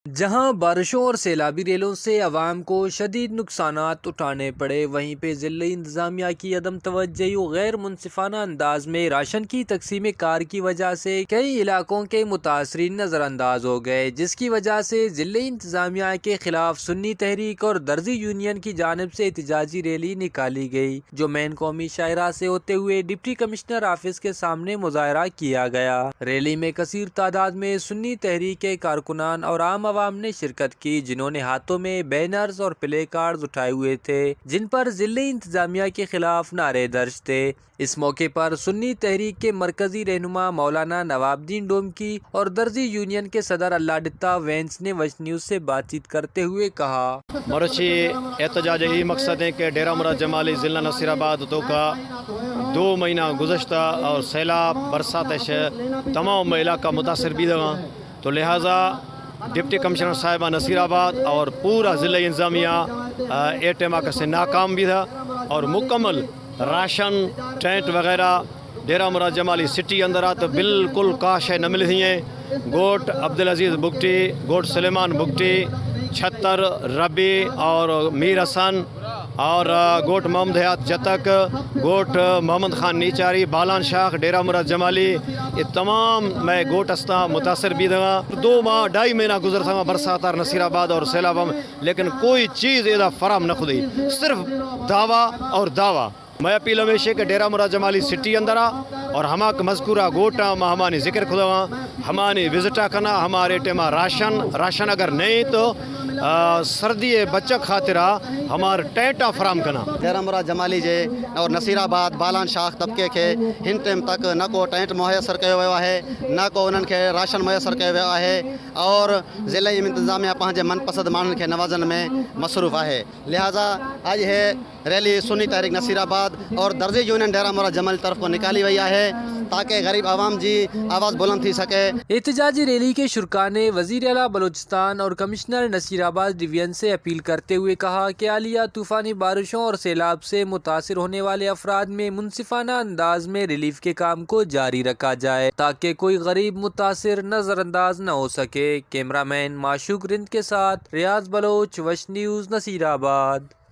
جہاں بارشوں اور سیلابی ریلوں سے عوام کو شدید نقصانات اٹھانے پڑے، وہیں پہ ضلعی انتظامیہ کی عدم توجہی و غیر منصفانہ انداز میں راشن کی تقسیم کار کی وجہ سے کئی علاقوں کے متاثرین نظر انداز ہو گئے، جس کی وجہ سے ضلعی انتظامیہ کے خلاف سنی تحریک اور درزی یونین کی جانب سے احتجاجی ریلی نکالی گئی، جو مین قومی شاہراہ سے ہوتے ہوئے ڈپٹی کمشنر آفس کے سامنے مظاہرہ کیا گیا۔ ریلی میں کثیر تعداد میں سنی تحریک کے کارکنان اور عام عوام نے شرکت کی، جنہوں نے ہاتھوں میں بینرز اور پلے کارڈز اٹھائے ہوئے تھے جن پر ضلعی انتظامیہ کے خلاف نعرے درج تھے۔ اس موقع پر سنی تحریک کے مرکزی رہنما مولانا نواب الدین ڈومکی اور درزی یونین کے صدر اللہ ڈٹا وینس نے ویسٹ نیوز سے بات چیت کرتے ہوئے کہا، موروثی احتجاج یہی مقصد ہے کہ ڈیرہ مراد جمالی ضلع نصیر آباد تو کا 2 مہینہ گزشتہ اور سیلاب برسات سے تمام علاقہ متاثر بھی رہا، تو لہٰذا ڈپٹی کمشنر صاحبہ نصیر آباد اور پورا ضلع انتظامیہ اعتماد سے ناکام بھی تھا، اور مکمل راشن ٹینٹ وغیرہ ڈیرہ مراد جمالی سٹی اندر تو بالکل کاش ہے نہ مل رہی ہیں۔ گوٹ عبدالعزیز بگٹی، گوٹ سلیمان بگٹی، چھتر ربی اور میر حسن اور گوٹ محمد حیات جتک، گوٹ محمد خان نیچاری، بالان شاخ، ڈیرہ مراد جمالی، یہ تمام میں گوٹ استا متاثر بھی رہا۔ 2 ماہ 2.5 مہینہ گزر تھا برسات اور نصیر آباد اور سیلاب، لیکن کوئی چیز ادھا فراہم نہ خودی، صرف دعویٰ اور دعویٰ۔ میں اپیل ہمیشہ کہ ڈیرہ مراد جمالی سٹی اندر اور ہما مذکورہ گوٹا میں ہمانی ذکر خدا ہمانی وزٹا کنا، ہمارے ٹیما راشن اگر نہیں تو سردی بچک خاطرہ ہمارے ٹینٹا فراہم کنا۔ ڈیرہ مراد جمالی جے اور نصیر آباد بالان شاخ طبقے کے ہن ٹائم تک نہ کو ٹینٹ میسر کیا ہوا ہے، نہ کو انہوں کے راشن میسر کیا ہوا ہے، اور ضلع انتظامیہ پانچے من پسند مانن کے نوازن میں مصروف ہے۔ لہٰذا آج ہے ریلی سنی تحریک نصیر آباد اور درزی یونین ڈیرہ مراد جمالی طرف کو نکالی وئی ہے تاکہ غریب عوام جی آواز بلند تھی سکے۔ احتجاجی ریلی کے شرکاء نے وزیر اعلیٰ بلوچستان اور کمشنر نصیر آباد ڈویژن سے اپیل کرتے ہوئے کہا کہ حالیہ طوفانی بارشوں اور سیلاب سے متاثر ہونے والے افراد میں منصفانہ انداز میں ریلیف کے کام کو جاری رکھا جائے تاکہ کوئی غریب متاثر نظر انداز نہ ہو سکے۔ کیمرہ مین معشوق رند کے ساتھ ریاض بلوچ، ویسٹ نیوز، نصیر آباد۔